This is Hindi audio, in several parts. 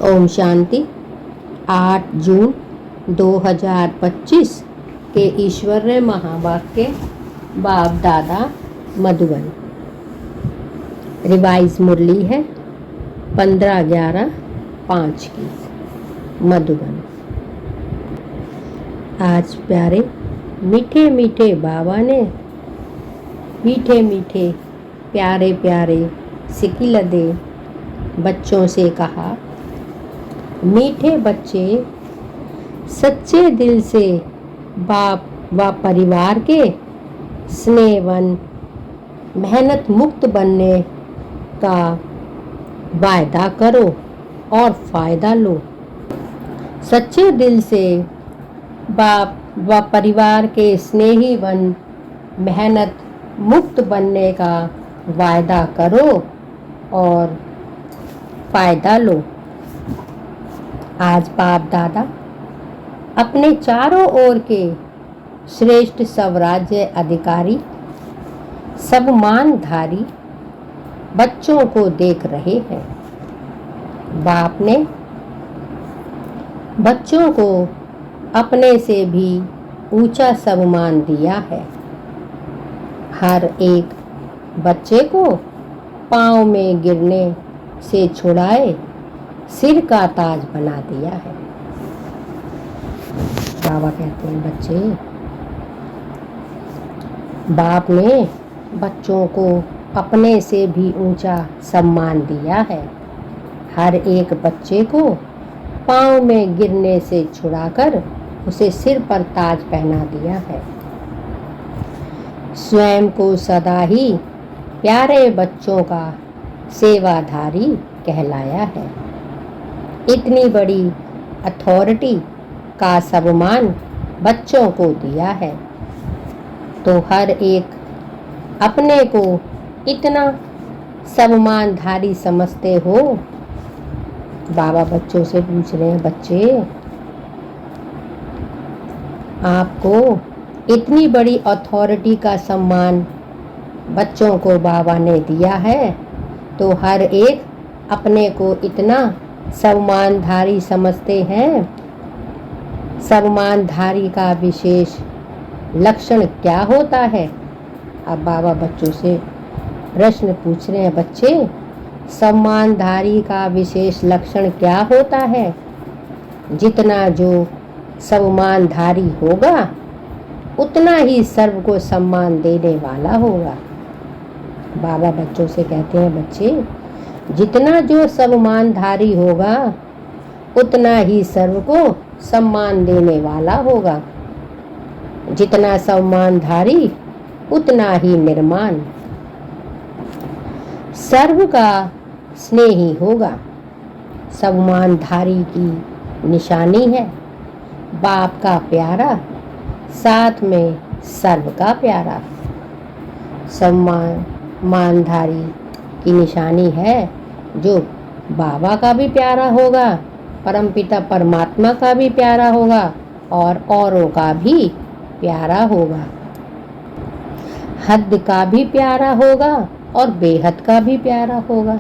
ओम शांति। 8 जून 2025 के ईश्वरीय महावाक्य बाप दादा मधुबन। रिवाइज मुरली है 15/11/5 की मधुबन। आज प्यारे मीठे मीठे बाबा ने मीठे मीठे प्यारे प्यारे सिकिलदे बच्चों से कहा, मीठे बच्चे सच्चे दिल से बाप व परिवार के स्नेहवन मेहनत मुक्त बनने का वायदा करो और फ़ायदा लो। सच्चे दिल से बाप व परिवार के स्नेही वन मेहनत मुक्त बनने का वायदा करो और फ़ायदा लो। आज बाप दादा अपने चारों ओर के श्रेष्ठ स्वराज्य अधिकारी सम्मानधारी बच्चों को देख रहे हैं। बाप ने बच्चों को अपने से भी ऊंचा सम्मान दिया है। हर एक बच्चे को पाँव में गिरने से छुड़ाए सिर का ताज बना दिया है। बाबा कहते हैं, बच्चे, बाप ने बच्चों को अपने से भी ऊंचा सम्मान दिया है। हर एक बच्चे को पाँव में गिरने से छुड़ाकर उसे सिर पर ताज पहना दिया है। स्वयं को सदा ही प्यारे बच्चों का सेवाधारी कहलाया है। इतनी बड़ी अथॉरिटी का सम्मान बच्चों को दिया है, तो हर एक अपने को इतना सम्मानधारी समझते हो। बाबा बच्चों से पूछ रहे हैं, बच्चे, आपको इतनी बड़ी अथॉरिटी का सम्मान बच्चों को बाबा ने दिया है, तो हर एक अपने को इतना सम्मानधारी समझते हैं। सम्मानधारी का विशेष लक्षण क्या होता है? अब बाबा बच्चों से प्रश्न पूछ रहे हैं, बच्चे, सम्मानधारी का विशेष लक्षण क्या होता है? जितना जो सम्मानधारी होगा उतना ही सर्व को सम्मान देने वाला होगा। बाबा बच्चों से कहते हैं, बच्चे, जितना जो सम्मानधारी होगा उतना ही सर्व को सम्मान देने वाला होगा। जितना सम्मानधारी उतना ही निर्माण सर्व का स्नेही होगा। सम्मानधारी की निशानी है बाप का प्यारा, साथ में सर्व का प्यारा। सम्मानधारी की निशानी है जो बाबा का भी प्यारा होगा, परमपिता परमात्मा का भी प्यारा होगा और औरों का भी प्यारा होगा। हद का भी प्यारा होगा और बेहद का भी प्यारा होगा।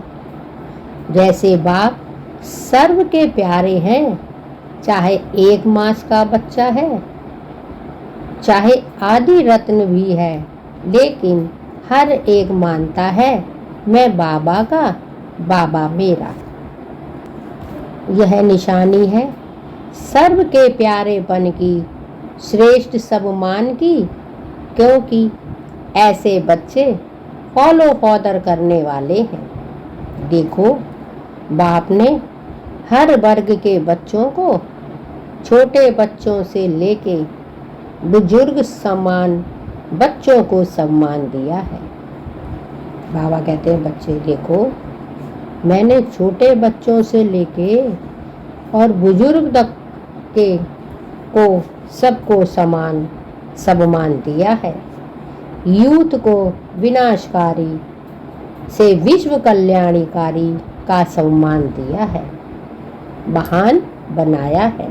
जैसे बाप सर्व के प्यारे हैं, चाहे 1 मास का बच्चा है, चाहे आदि रत्न भी है, लेकिन हर एक मानता है, मैं बाबा का, बाबा मेरा। यह निशानी है सर्व के प्यारेपन की, श्रेष्ठ सम्मान की, क्योंकि ऐसे बच्चे फॉलो फॉदर करने वाले हैं। देखो, बाप ने हर वर्ग के बच्चों को, छोटे बच्चों से लेके बुजुर्ग समान बच्चों को सम्मान दिया है। बाबा कहते हैं, बच्चे देखो, मैंने छोटे बच्चों से लेके और बुजुर्ग तक के को सबको समान सम्मान दिया है। यूथ को विनाशकारी से विश्व कल्याणकारी का सम्मान दिया है, महान बनाया है।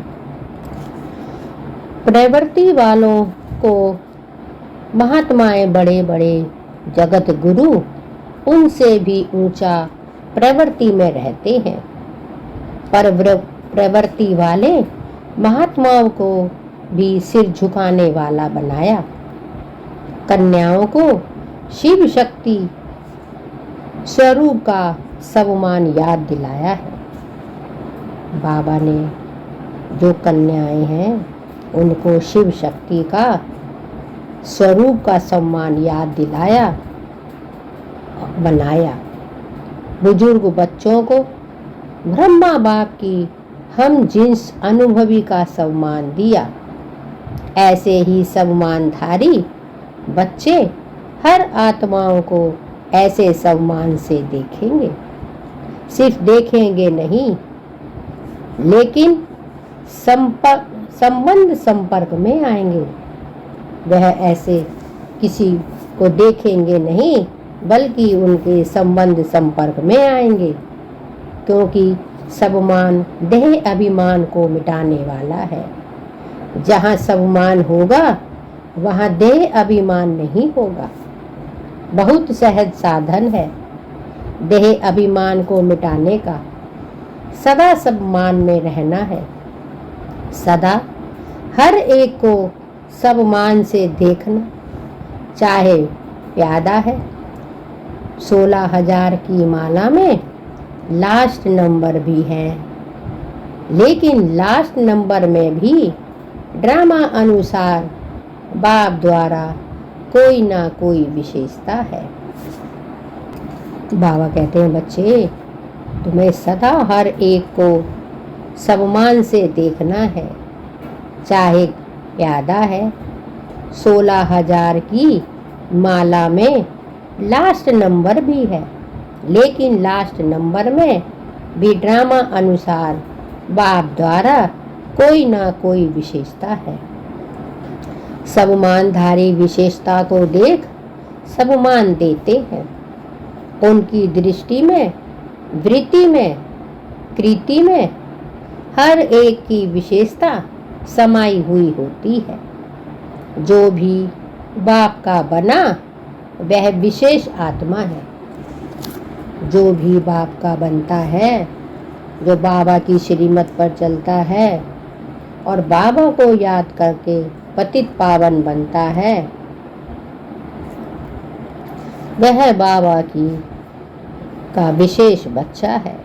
प्रवृत्ति वालों को महात्माएं, बड़े बड़े जगत गुरु, उनसे भी ऊंचा प्रवृत्ति में रहते हैं। पर प्रवृत्ति वाले महात्माओं को भी सिर झुकाने वाला बनाया। कन्याओं को शिव शक्ति स्वरूप का सम्मान याद दिलाया है। बाबा ने जो कन्याएं हैं उनको शिव शक्ति का स्वरूप का सम्मान याद दिलाया, बनाया। बुजुर्ग बच्चों को ब्रह्मा बाप की हम जिन्स अनुभवी का सम्मान दिया। ऐसे ही सम्मानधारी बच्चे हर आत्माओं को ऐसे सम्मान से देखेंगे। सिर्फ देखेंगे नहीं, लेकिन संबंध संपर्क में आएंगे। वह ऐसे किसी को देखेंगे नहीं, बल्कि उनके संबंध संपर्क में आएंगे, क्योंकि सम्मान देह अभिमान को मिटाने वाला है। जहाँ सम्मान होगा वहाँ देह अभिमान नहीं होगा। बहुत सहज साधन है देह अभिमान को मिटाने का। सदा सम्मान में रहना है। सदा हर एक को सम्मान से देखना। चाहे प्यादा है, 16,000 की माला में लास्ट नंबर भी है, लेकिन लास्ट नंबर में भी ड्रामा अनुसार बाप द्वारा कोई ना कोई विशेषता है। बाबा कहते हैं, बच्चे तुम्हें सदा हर एक को सम्मान से देखना है। चाहे प्यादा है, 16,000 की माला में लास्ट नंबर भी है, लेकिन लास्ट नंबर में भी ड्रामा अनुसार बाप द्वारा कोई ना कोई विशेषता है। सम्मानधारी विशेषता को देख सम्मान देते हैं। उनकी दृष्टि में, वृत्ति में, कृति में हर एक की विशेषता समाई हुई होती है। जो भी बाप का बना वह विशेष आत्मा है। जो भी बाप का बनता है, जो बाबा की श्रीमत पर चलता है और बाबा को याद करके पतित पावन बनता है, वह बाबा की का विशेष बच्चा है।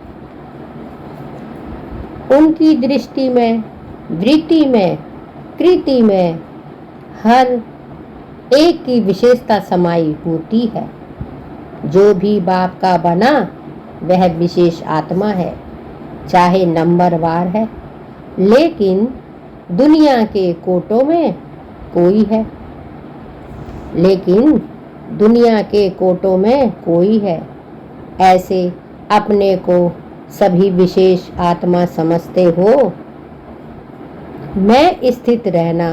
उनकी दृष्टि में, वृत्ति में, कृति में हर एक की विशेषता समाई होती है। जो भी बाप का बना वह विशेष आत्मा है। चाहे नंबरवार है, लेकिन दुनिया के कोटों में कोई है, लेकिन दुनिया के कोटों में कोई है। ऐसे अपने को सभी विशेष आत्मा समझते हो। मैं स्थित रहना,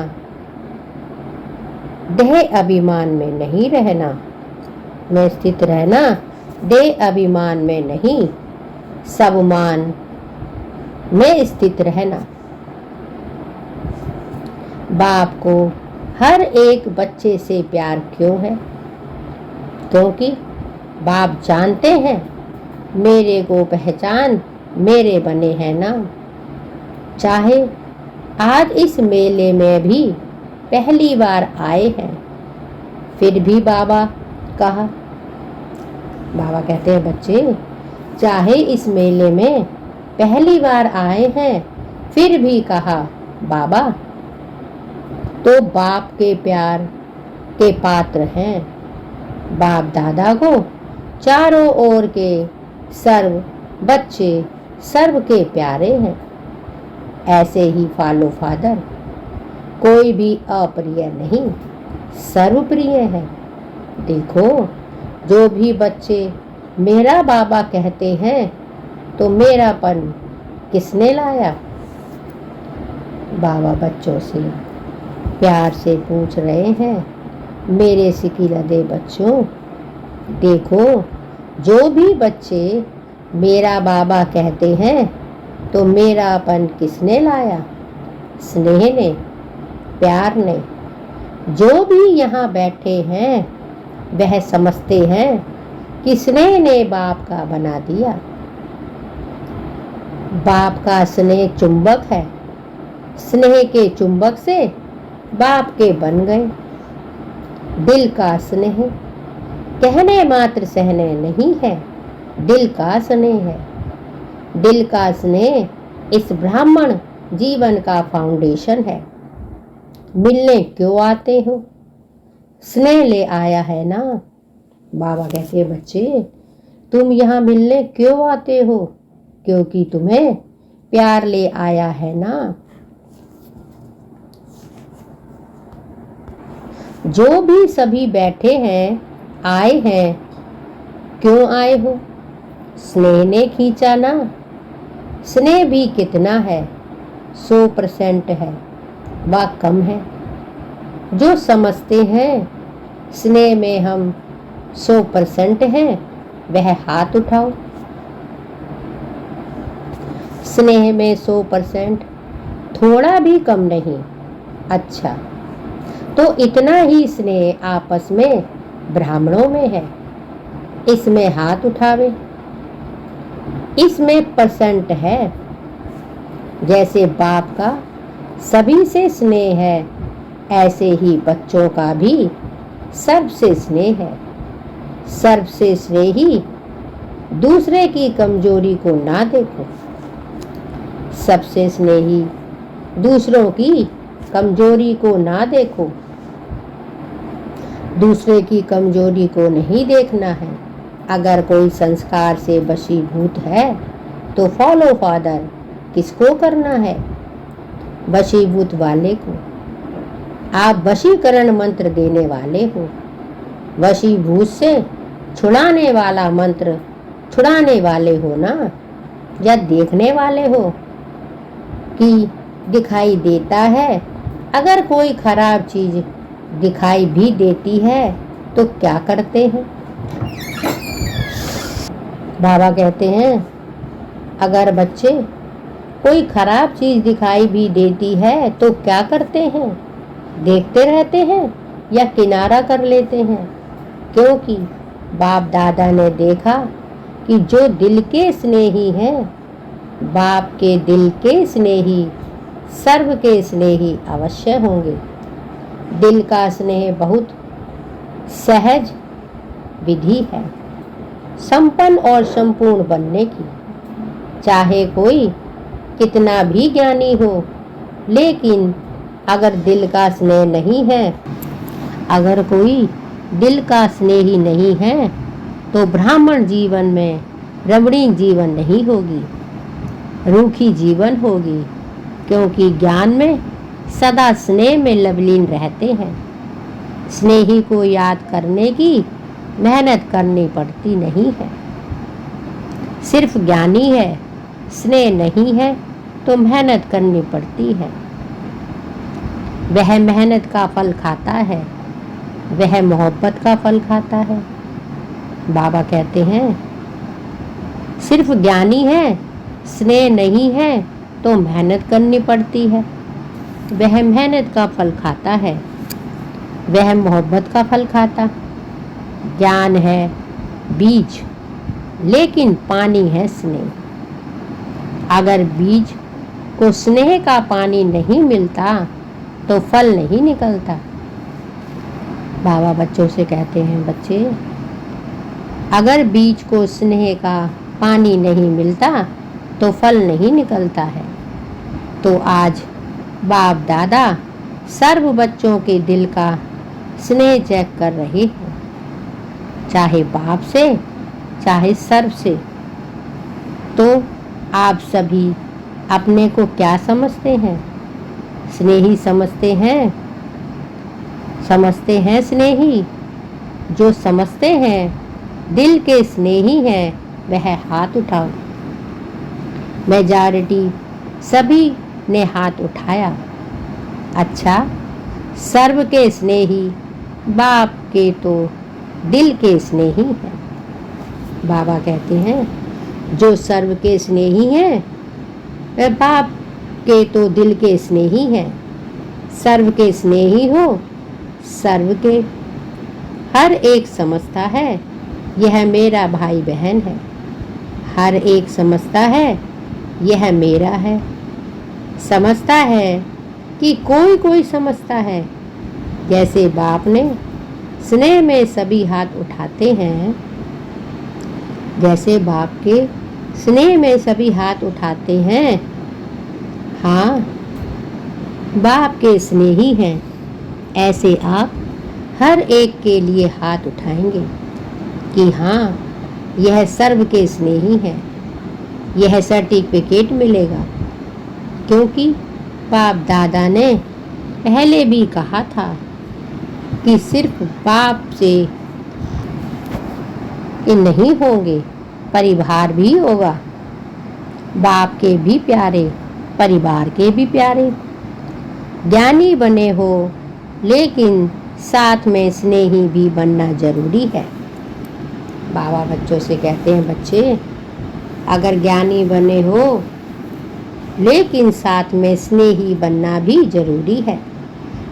देह अभिमान में नहीं रहना। मैं स्थित रहना, देह अभिमान में नहीं, सम्मान में स्थित रहना। बाप को हर एक बच्चे से प्यार क्यों है? क्योंकि बाप जानते हैं मेरे को पहचान मेरे बने हैं नाम। चाहे आज इस मेले में भी पहली बार आए हैं, फिर भी बाबा कहा। बाबा कहते हैं, बच्चे चाहे इस मेले में पहली बार आए हैं, फिर भी कहा बाबा, तो बाप के प्यार के पात्र हैं। बाप दादा को चारों ओर के सर्व बच्चे सर्व के प्यारे हैं। ऐसे ही फॉलो फादर कोई भी अप्रिय नहीं, सर्वप्रिय है। देखो, जो भी बच्चे मेरा बाबा कहते हैं, तो मेरापन किसने लाया? बाबा बच्चों से प्यार से पूछ रहे हैं, मेरे सिकिलदे बच्चों, देखो, जो भी बच्चे मेरा बाबा कहते हैं, तो मेरापन किसने लाया? स्नेह ने, प्यार ने। जो भी यहाँ बैठे हैं वह समझते हैं कि स्नेह ने बाप का बना दिया। बाप का स्नेह चुंबक है, स्नेह के चुंबक से बाप के बन गए। दिल का स्नेह कहने मात्र सहने नहीं है, दिल का स्नेह है। दिल का स्नेह इस ब्राह्मण जीवन का फाउंडेशन है। मिलने क्यों आते हो? स्नेह ले आया है ना। बाबा कहते हैं, बच्चे तुम यहाँ मिलने क्यों आते हो? क्योंकि तुम्हें प्यार ले आया है ना। जो भी सभी बैठे हैं, आए हैं, क्यों आए हो? स्नेह ने खींचा ना। स्नेह भी कितना है? 100% है, व कम है। जो समझते हैं स्नेह में हम 100% हैं, वह हाथ उठाओ। स्नेह में 100% थोड़ा भी कम नहीं। अच्छा, तो इतना ही स्नेह आपस में ब्राह्मणों में है, इसमें हाथ उठावे। इसमें परसेंट है। जैसे बाप का सभी से स्नेह है, ऐसे ही बच्चों का भी सबसे स्नेह है। सबसे स्नेही दूसरे की कमजोरी को ना देखो। सबसे स्नेही दूसरों की कमजोरी को ना देखो। दूसरे की कमजोरी को नहीं देखना है। अगर कोई संस्कार से वशीभूत है तो फॉलो फादर किसको करना है? वशीभूत वाले को। आप वशीकरण मंत्र देने वाले हो। वशीभूत से छुड़ाने वाला मंत्र छुड़ाने वाले हो ना, या देखने वाले हो कि दिखाई देता है। अगर कोई खराब चीज दिखाई भी देती है तो क्या करते हैं? बाबा कहते हैं, अगर बच्चे कोई खराब चीज दिखाई भी देती है तो क्या करते हैं? देखते रहते हैं या किनारा कर लेते हैं? क्योंकि बाप दादा ने देखा कि जो दिल के स्नेही हैं, बाप के दिल के स्नेही सर्व के स्नेही अवश्य होंगे। दिल का स्नेह बहुत सहज विधि है संपन्न और संपूर्ण बनने की। चाहे कोई कितना भी ज्ञानी हो, लेकिन अगर दिल का स्नेह नहीं है, अगर कोई दिल का स्नेही नहीं है, तो ब्राह्मण जीवन में रमणीक जीवन नहीं होगी, रूखी जीवन होगी। क्योंकि ज्ञान में सदा स्नेह में लवलीन रहते हैं। स्नेही को याद करने की मेहनत करनी पड़ती नहीं है। सिर्फ ज्ञानी है, स्नेह नहीं है तो मेहनत करनी पड़ती है। वह मेहनत का फल खाता है, वह मोहब्बत का फल खाता है। बाबा कहते हैं, सिर्फ ज्ञानी है, स्नेह नहीं है तो मेहनत करनी पड़ती है। वह मेहनत का फल खाता है, वह मोहब्बत का फल खाता। ज्ञान है बीज, लेकिन पानी है स्नेह। अगर बीज को स्नेह का पानी नहीं मिलता तो फल नहीं निकलता। बाबा बच्चों से कहते हैं, बच्चे अगर बीज को स्नेह का पानी नहीं मिलता तो फल नहीं निकलता है। तो आज बाप दादा सर्व बच्चों के दिल का स्नेह चेक कर रहे हैं, चाहे बाप से चाहे सर्व से। तो आप सभी अपने को क्या समझते हैं? स्नेही समझते हैं? समझते हैं स्नेही? जो समझते हैं दिल के स्नेही हैं, वह हाथ उठाओ। मेजॉरिटी सभी ने हाथ उठाया। अच्छा, सर्व के स्नेही बाप के तो दिल के स्नेही हैं। बाबा कहते हैं, जो सर्व के स्नेही हैं वह बाप के तो दिल के स्नेही हैं। सर्व के स्नेही हो, सर्व के हर एक समझता है यह मेरा भाई बहन है। हर एक समझता है यह मेरा है। समझता है कि कोई कोई समझता है। जैसे बाप ने स्नेह में सभी हाथ उठाते हैं, जैसे बाप के स्नेह में सभी हाथ उठाते हैं। हाँ, बाप के स्नेही हैं, ऐसे आप हर एक के लिए हाथ उठाएंगे कि हाँ, यह सर्व के स्नेही है। यह सर्टिफिकेट मिलेगा, क्योंकि बाप दादा ने पहले भी कहा था कि सिर्फ बाप से ये नहीं होंगे, परिवार भी होगा। बाप के भी प्यारे, परिवार के भी प्यारे। ज्ञानी बने हो, लेकिन साथ में स्नेही भी बनना जरूरी है। बाबा बच्चों से कहते हैं, बच्चे अगर ज्ञानी बने हो, लेकिन साथ में स्नेही बनना भी जरूरी है।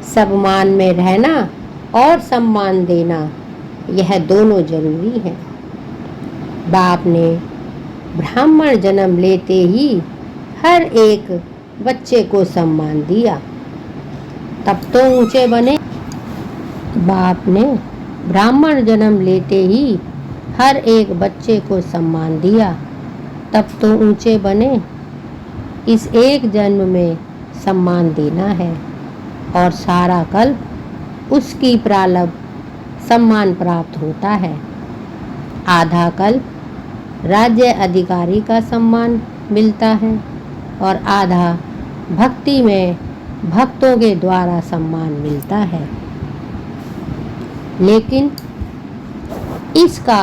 सम्मान में रहना और सम्मान देना, यह दोनों जरूरी है। बाप ने ब्राह्मण जन्म लेते ही हर एक बच्चे को सम्मान दिया, तब तो ऊंचे बने। बाप ने ब्राह्मण जन्म लेते ही हर एक बच्चे को सम्मान दिया, तब तो ऊंचे बने। इस एक जन्म में सम्मान देना है और सारा कल्प उसकी प्रारब्ध सम्मान प्राप्त होता है। आधा कल्प राज्य अधिकारी का सम्मान मिलता है और आधा भक्ति में भक्तों के द्वारा सम्मान मिलता है। लेकिन इसका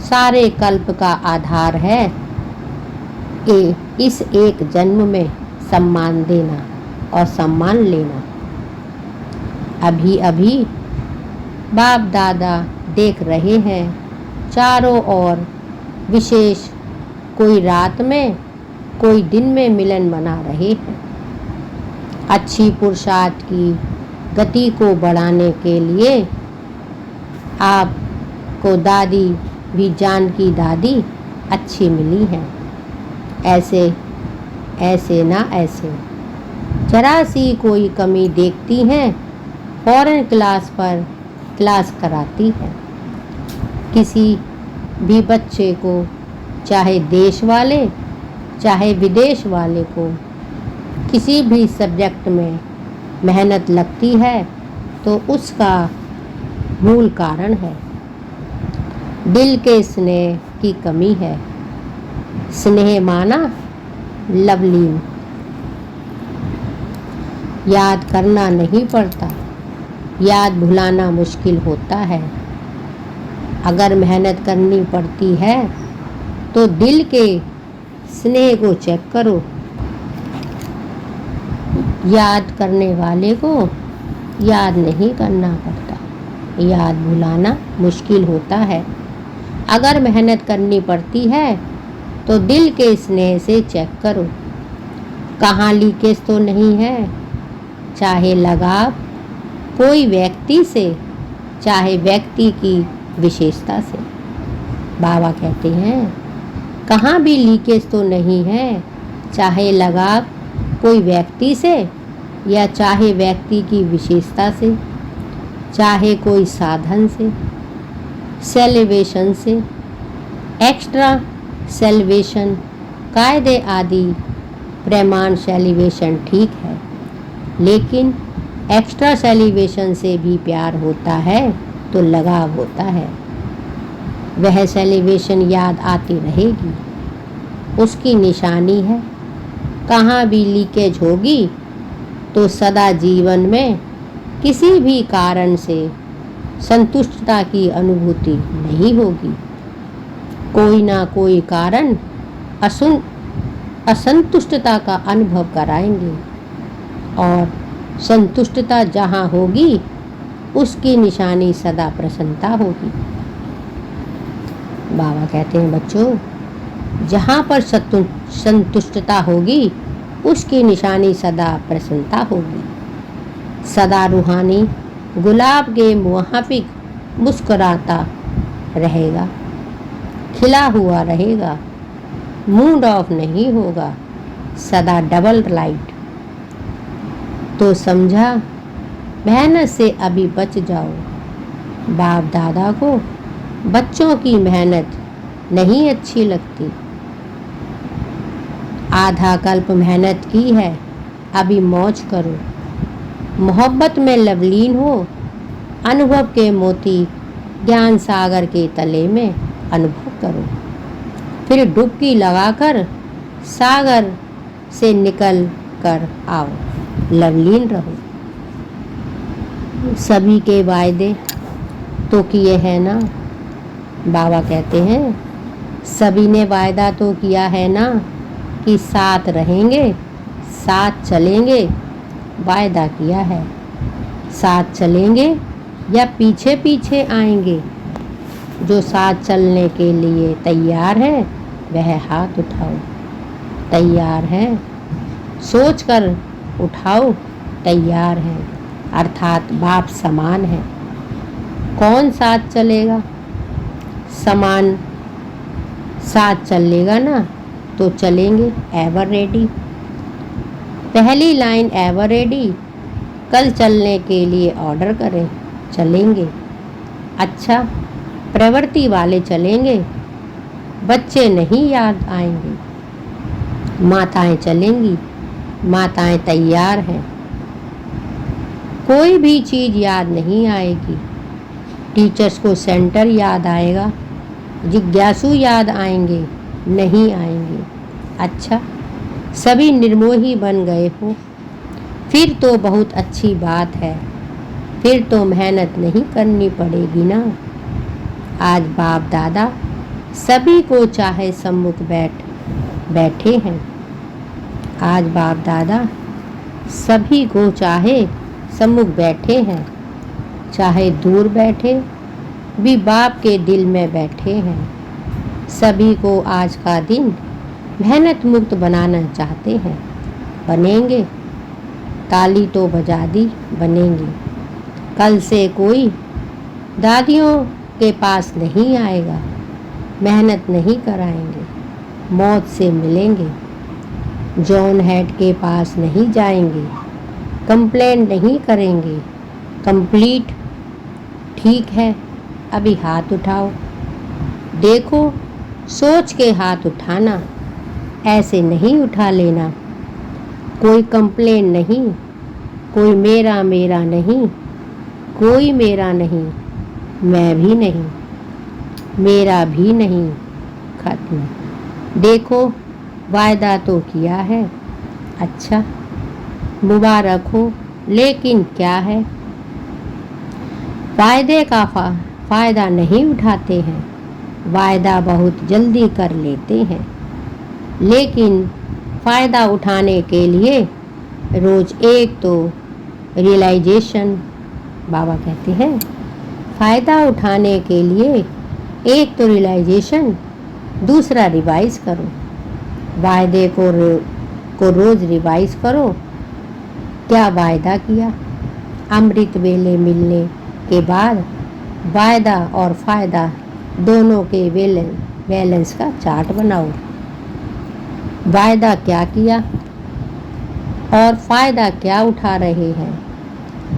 सारे कल्प का आधार है इस एक जन्म में सम्मान देना और सम्मान लेना। अभी अभी बाप दादा देख रहे हैं, चारों ओर विशेष कोई रात में कोई दिन में मिलन मना रहे हैं। अच्छी पुरुषार्थ की गति को बढ़ाने के लिए आपको दादी भी जानकी दादी अच्छी मिली है। ऐसे ऐसे ना ऐसे जरा सी कोई कमी देखती हैं, फौरन क्लास पर क्लास कराती है। किसी भी बच्चे को, चाहे देश वाले चाहे विदेश वाले को, किसी भी सब्जेक्ट में मेहनत लगती है तो उसका मूल कारण है दिल के स्नेह की कमी है। स्नेह माना लवलीन, याद करना नहीं पड़ता, याद भुलाना मुश्किल होता है। अगर मेहनत करनी पड़ती है तो दिल के स्नेह को चेक करो। याद करने वाले को याद नहीं करना पड़ता, याद भुलाना मुश्किल होता है। अगर मेहनत करनी पड़ती है तो दिल के स्नेह से चेक करो, कहाँ लीकेज तो नहीं है। चाहे लगाव कोई व्यक्ति से, चाहे व्यक्ति की विशेषता से। बाबा कहते हैं, कहाँ भी लीकेज तो नहीं है, चाहे लगाव कोई व्यक्ति से या चाहे व्यक्ति की विशेषता से, चाहे कोई साधन से, सेलिब्रेशन से, एक्स्ट्रा सेलिब्रेशन, कायदे आदि प्रमाण सेलिब्रेशन ठीक है, लेकिन एक्स्ट्रा सेलिब्रेशन से भी प्यार होता है तो लगाव होता है। वह सेलिब्रेशन याद आती रहेगी, उसकी निशानी है। कहाँ भी लीकेज होगी तो सदा जीवन में किसी भी कारण से संतुष्टता की अनुभूति नहीं होगी। कोई ना कोई कारण असंतुष्टता का अनुभव कराएंगे और संतुष्टता जहाँ होगी उसकी निशानी सदा प्रसन्नता होगी। बाबा कहते हैं, बच्चों जहाँ पर संतुष्टता होगी उसकी निशानी सदा प्रसन्नता होगी। सदा रूहानी गुलाब के मुहाफिक मुस्कुराता रहेगा, खिला हुआ रहेगा। मूड ऑफ नहीं होगा, सदा डबल लाइट। तो समझा, मेहनत से अभी बच जाओ। बाप दादा को बच्चों की मेहनत नहीं अच्छी लगती। आधा कल्प मेहनत की है, अभी मौज करो। मोहब्बत में लवलीन हो, अनुभव के मोती ज्ञान सागर के तले में अनुभव करो। फिर डुबकी लगाकर सागर से निकल कर आओ, लवलीन रहो। सभी के वायदे तो किए हैं ना, बाबा कहते हैं सभी ने वायदा तो किया है ना कि साथ रहेंगे, साथ चलेंगे। वायदा किया है, साथ चलेंगे या पीछे पीछे आएंगे। जो साथ चलने के लिए तैयार है वह हाथ उठाओ। तैयार है, सोच कर उठाओ। तैयार है अर्थात बाप समान है। कौन साथ चलेगा? समान साथ चलेगा ना तो चलेंगे एवर रेडी। पहली लाइन एवर रेडी, कल चलने के लिए ऑर्डर करें, चलेंगे। अच्छा, प्रवृत्ति वाले चलेंगे, बच्चे नहीं याद आएंगे। माताएं चलेंगी, माताएं तैयार हैं। कोई भी चीज़ याद नहीं आएगी। टीचर्स को सेंटर याद आएगा, जिज्ञासु याद आएंगे, नहीं आएंगे। अच्छा, सभी निर्मोही बन गए हो, फिर तो बहुत अच्छी बात है। फिर तो मेहनत नहीं करनी पड़ेगी ना। आज बाप दादा सभी को चाहे सम्मुख बैठे हैं। आज बाप दादा सभी को चाहे सम्मुख बैठे हैं, चाहे दूर बैठे भी बाप के दिल में बैठे हैं। सभी को आज का दिन मेहनत मुक्त बनाना चाहते हैं, बनेंगे। ताली तो बजा दी, बनेंगे। कल से कोई दादियों के पास नहीं आएगा, मेहनत नहीं कराएंगे, मौत से मिलेंगे। जॉन हेड के पास नहीं जाएंगे, कंप्लेन नहीं करेंगे। कंप्लीट ठीक है, अभी हाथ उठाओ। देखो, सोच के हाथ उठाना, ऐसे नहीं उठा लेना। कोई कंप्लेन नहीं, कोई मेरा मेरा नहीं, कोई मेरा नहीं, मैं भी नहीं, मेरा भी नहीं। खत्म। देखो, वायदा तो किया है। अच्छा, मुबारक हो, लेकिन क्या है? वायदे का फ़ायदा नहीं उठाते हैं। वायदा बहुत जल्दी कर लेते हैं, लेकिन फ़ायदा उठाने के लिए रोज़ एक तो रियलाइजेशन, बाबा कहते हैं फ़ायदा उठाने के लिए एक तो रियलाइजेशन, दूसरा रिवाइज़ करो। वायदे को रोज़ रिवाइज़ करो। क्या वायदा किया? अमृत वेले मिलने के बाद वायदा और फ़ायदा दोनों के बैलेंस का चार्ट बनाओ। वायदा क्या किया और फ़ायदा क्या उठा रहे हैं,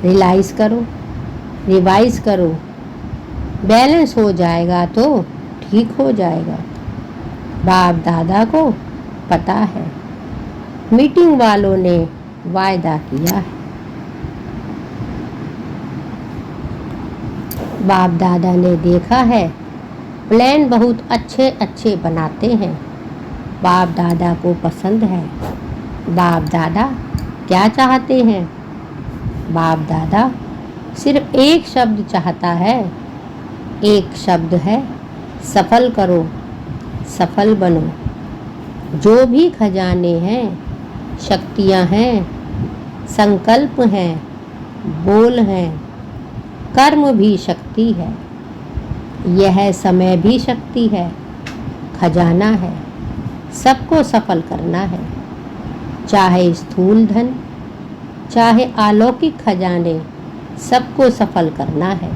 रियलाइज़ करो, रिवाइज़ करो। बैलेंस हो जाएगा तो ठीक हो जाएगा। बाप दादा को पता है, मीटिंग वालों ने वायदा किया है। बाप दादा ने देखा है, प्लान बहुत अच्छे अच्छे बनाते हैं। बाप दादा को पसंद है। बाप दादा क्या चाहते हैं? बाप दादा सिर्फ एक शब्द चाहता है। एक शब्द है, सफल करो, सफल बनो। जो भी खजाने हैं, शक्तियाँ हैं, संकल्प हैं, बोल हैं, कर्म भी शक्ति है। यह समय भी शक्ति है, खजाना है। सबको सफल करना है, चाहे स्थूल धन, चाहे अलौकिक खजाने, सबको सफल करना है।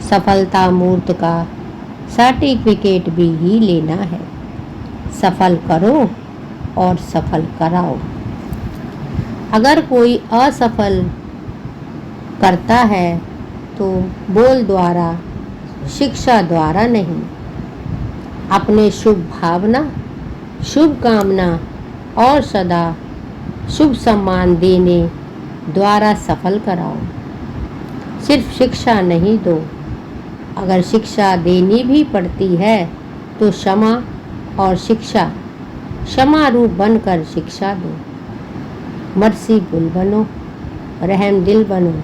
सफलता मूर्त का सर्टिफिकेट भी ही लेना है। सफल करो और सफल कराओ। अगर कोई असफल करता है तो बोल द्वारा, शिक्षा द्वारा नहीं, अपने शुभ भावना, शुभ कामना और सदा शुभ सम्मान देने द्वारा सफल कराओ। सिर्फ शिक्षा नहीं दो, अगर शिक्षा देनी भी पड़ती है तो क्षमा और शिक्षा, क्षमा रूप बनकर शिक्षा दो। मर्सीफुल बनो, रहम दिल बनो।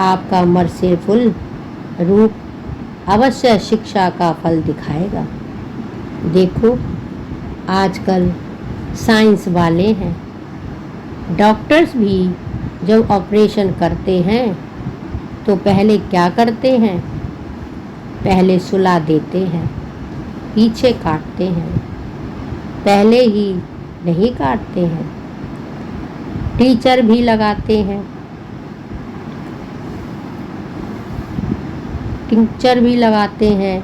आपका मर्सीफुल रूप अवश्य शिक्षा का फल दिखाएगा। देखो, आजकल साइंस वाले हैं, डॉक्टर्स भी जब ऑपरेशन करते हैं तो पहले क्या करते हैं? पहले सुला देते हैं, पीछे काटते हैं, पहले ही नहीं काटते हैं। टीचर भी लगाते हैं, टिंचर भी लगाते हैं,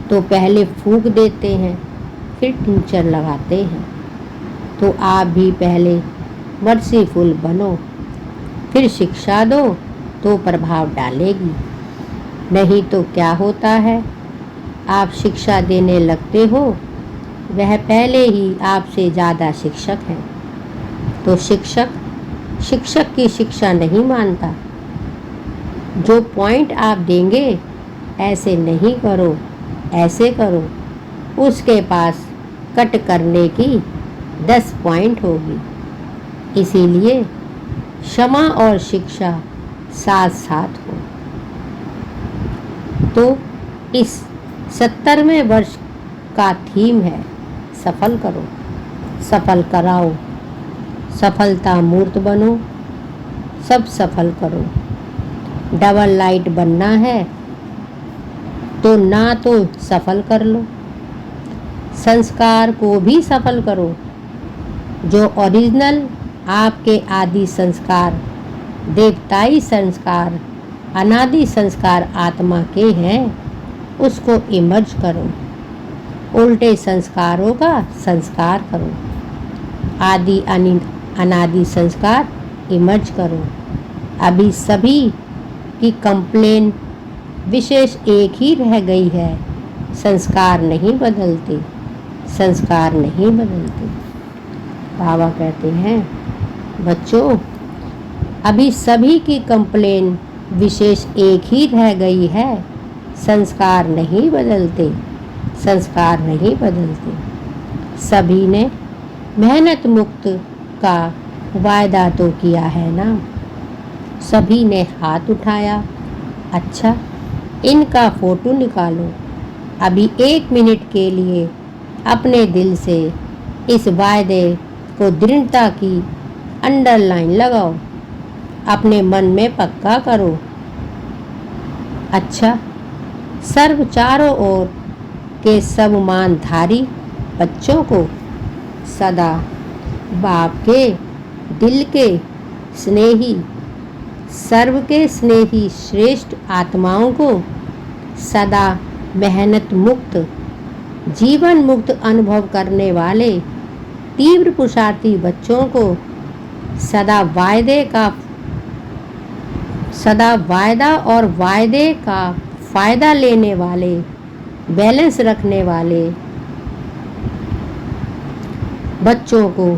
तो पहले फूंक देते हैं फिर टिंचर लगाते हैं। तो आप भी पहले मर्सीफुल बनो, फिर शिक्षा दो तो प्रभाव डालेगी। नहीं तो क्या होता है, आप शिक्षा देने लगते हो, वह पहले ही आपसे ज़्यादा शिक्षक हैं। तो शिक्षक की शिक्षा नहीं मानता। जो पॉइंट आप देंगे, ऐसे नहीं करो, ऐसे करो, उसके पास कट करने की 10 पॉइंट होगी। इसीलिए क्षमा और शिक्षा साथ साथ हो। तो इस 70वें वर्ष का थीम है सफल करो, सफल कराओ, सफलता मूर्त बनो, सब सफल करो। डबल लाइट बनना है तो ना तो सफल कर लो, संस्कार को भी सफल करो। जो ओरिजिनल आपके आदि संस्कार, देवताई संस्कार, अनादि संस्कार आत्मा के हैं, उसको इमर्ज करो। उल्टे संस्कारों का संस्कार करो, आदि अनादि संस्कार इमर्ज करो। अभी सभी की कंप्लेन विशेष एक ही रह गई है, संस्कार नहीं बदलते, संस्कार नहीं बदलते। बाबा कहते हैं, बच्चों, अभी सभी की कंप्लेन विशेष एक ही रह गई है, संस्कार नहीं बदलते, संस्कार नहीं बदलते। सभी ने मेहनत मुक्त का वायदा तो किया है ना। सभी ने हाथ उठाया। अच्छा, इनका फोटो निकालो। अभी 1 मिनट के लिए अपने दिल से इस वायदे को दृढ़ता की अंडरलाइन लगाओ, अपने मन में पक्का करो। अच्छा, सर्व चारों ओर के सब मानधारी बच्चों को सदा बाप के दिल के स्नेही, सर्व के स्नेही श्रेष्ठ आत्माओं को, सदा मेहनत मुक्त, जीवन मुक्त अनुभव करने वाले तीव्र पुरुषार्थी बच्चों को, सदा वायदा और वायदे का फ़ायदा लेने वाले, बैलेंस रखने वाले बच्चों को,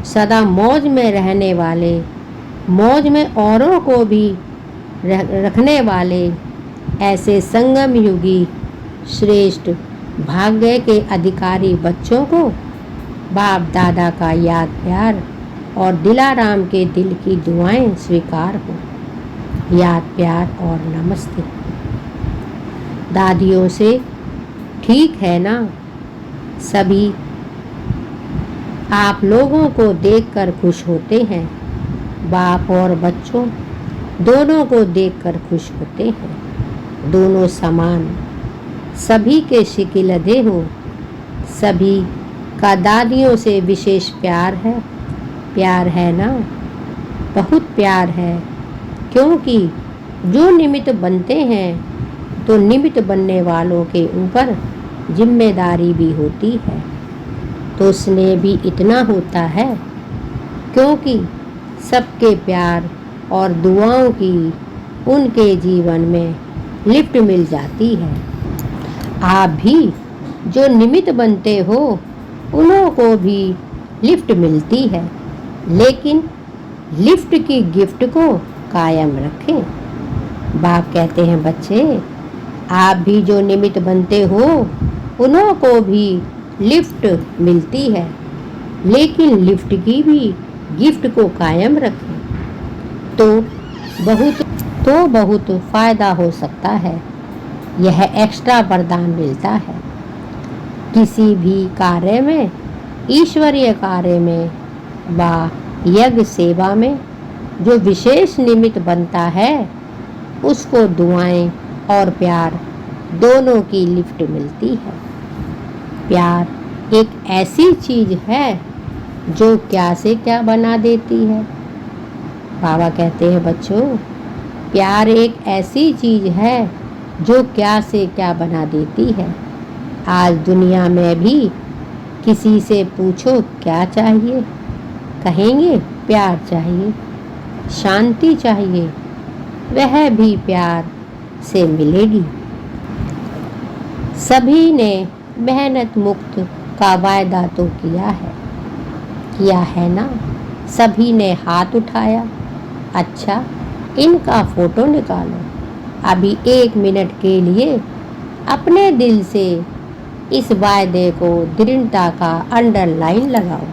सदा मौज में रहने वाले, मौज में औरों को भी रखने वाले ऐसे संगम युगी श्रेष्ठ भाग्य के अधिकारी बच्चों को बाप दादा का याद प्यार और दिलाराम के दिल की दुआएं स्वीकार हो। याद प्यार और नमस्ते। दादियों से ठीक है ना? सभी आप लोगों को देखकर खुश होते हैं, बाप और बच्चों दोनों को देखकर खुश होते हैं। दोनों समान, सभी के शिकिलदे हो, सभी का दादियों से विशेष प्यार है। प्यार है ना? बहुत प्यार है, क्योंकि जो निमित्त बनते हैं तो निमित्त बनने वालों के ऊपर जिम्मेदारी भी होती है। तो स्नेह भी इतना होता है, क्योंकि सबके प्यार और दुआओं की उनके जीवन में लिफ्ट मिल जाती है। आप भी जो निमित्त बनते हो, उन्हों को भी लिफ्ट मिलती है, लेकिन लिफ्ट की गिफ्ट को कायम रखें। बाप कहते हैं, बच्चे आप भी जो निमित्त बनते हो, उन्हों को भी लिफ्ट मिलती है, लेकिन लिफ्ट की भी गिफ्ट को कायम रखें तो बहुत फायदा हो सकता है। यह एक्स्ट्रा वरदान मिलता है। किसी भी कार्य में, ईश्वरीय कार्य में व यज्ञ सेवा में जो विशेष निमित्त बनता है, उसको दुआएं और प्यार दोनों की लिफ्ट मिलती है। प्यार एक ऐसी चीज है जो क्या से क्या बना देती है। बाबा कहते हैं, बच्चों प्यार एक ऐसी चीज है जो क्या से क्या बना देती है। आज दुनिया में भी किसी से पूछो क्या चाहिए, कहेंगे प्यार चाहिए, शांति चाहिए, वह भी प्यार से मिलेगी। सभी ने मेहनत मुक्त का वायदा तो किया है ना। सभी ने हाथ उठाया। अच्छा, इनका फोटो निकालो। अभी 1 मिनट के लिए अपने दिल से इस वायदे को दृढ़ता का अंडरलाइन लगाओ।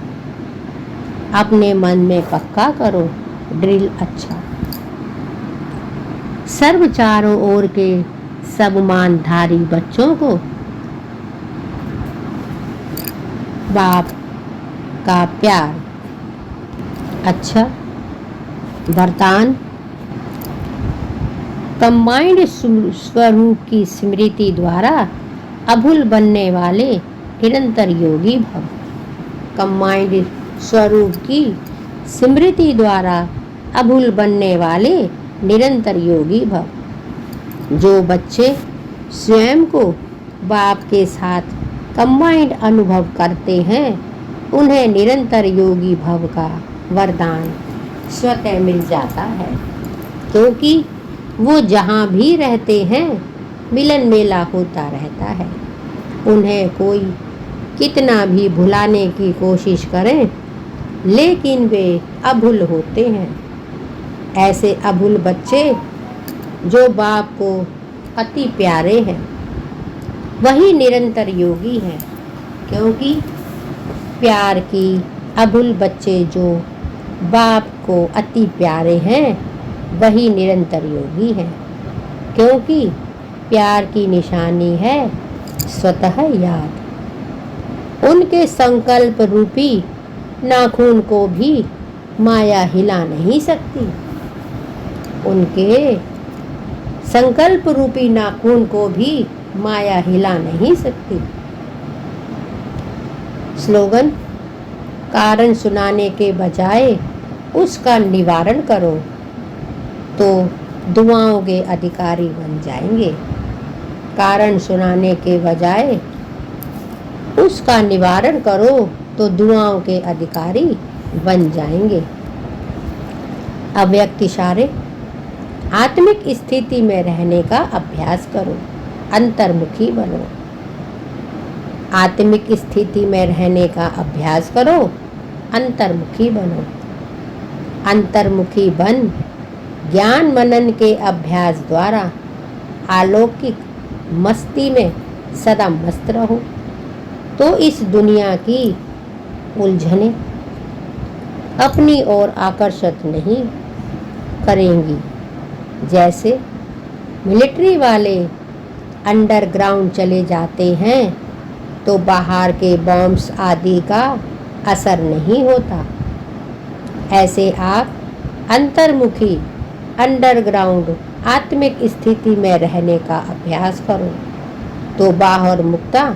अपने मन में पक्का करो, ड्रिल। अच्छा, सर्व चारों ओर के सब मानधारी बच्चों को बाप का प्यार। अच्छा, वरदान कंबाइंड स्वरूप की स्मृति द्वारा अभूल बनने वाले निरंतर योगी भव। कंबाइंड स्वरूप की स्मृति द्वारा अभूल बनने वाले निरंतर योगी भव। जो बच्चे स्वयं को बाप के साथ कंबाइंड अनुभव करते हैं, उन्हें निरंतर योगी भव का वरदान स्वतः मिल जाता है, क्योंकि वो जहाँ भी रहते हैं मिलन मेला होता रहता है। उन्हें कोई कितना भी भुलाने की कोशिश करें, लेकिन वे अभूल होते हैं। ऐसे अभूल बच्चे जो बाप को अति प्यारे हैं, वही निरंतर योगी हैं, क्योंकि प्यार की अभूल बच्चे जो बाप को अति प्यारे हैं, वही निरंतर योगी हैं, क्योंकि प्यार की निशानी है स्वतः याद। उनके संकल्प रूपी नाखून को भी माया हिला नहीं सकती। उनके संकल्प रूपी नाखून को भी माया हिला नहीं सकती। स्लोगन, कारण सुनाने के बजाय उसका निवारण करो तो दुआओं के अधिकारी बन जाएंगे। कारण सुनाने के बजाय उसका निवारण करो तो दुआओं के अधिकारी बन जाएंगे। अव्यक्त इशारे, आत्मिक स्थिति में रहने का अभ्यास करो, अंतर्मुखी बनो। आत्मिक स्थिति में रहने का अभ्यास करो, अंतर्मुखी बनो। अंतर्मुखी बन ज्ञान मनन के अभ्यास द्वारा अलौकिक मस्ती में सदा मस्त रहो, तो इस दुनिया की उलझनें अपनी ओर आकर्षित नहीं करेंगी। जैसे मिलिट्री वाले अंडरग्राउंड चले जाते हैं तो बाहर के बॉम्ब्स आदि का असर नहीं होता, ऐसे आप अंतर्मुखी अंडरग्राउंड आत्मिक स्थिति में रहने का अभ्यास करो, तो बाहर मुक्ता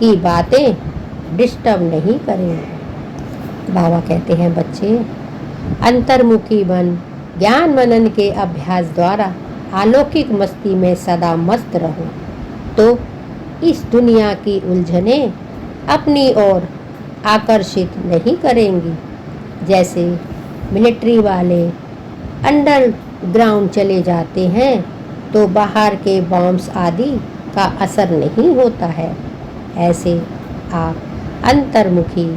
की बातें डिस्टर्ब नहीं करेंगे। बाबा कहते हैं, बच्चे अंतर्मुखी बन ज्ञान मनन के अभ्यास द्वारा अलौकिक मस्ती में सदा मस्त रहो, तो इस दुनिया की उलझनें अपनी ओर आकर्षित नहीं करेंगी। जैसे मिलिट्री वाले अंडरग्राउंड चले जाते हैं तो बाहर के बॉम्ब्स आदि का असर नहीं होता है, ऐसे आप अंतर्मुखी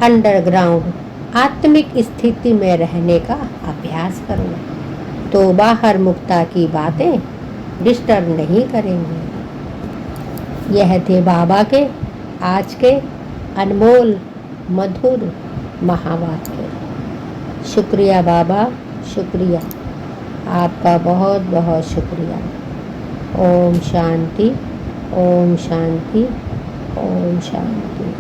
अंडरग्राउंड आत्मिक स्थिति में रहने का अभ्यास करो तो बाहर मुक्ता की बातें डिस्टर्ब नहीं करेंगे। यह थे बाबा के आज के अनमोल मधुर महावाक्य। शुक्रिया बाबा, शुक्रिया, आपका बहुत बहुत शुक्रिया। ओम शांति, ओम शांति, ओम शांति।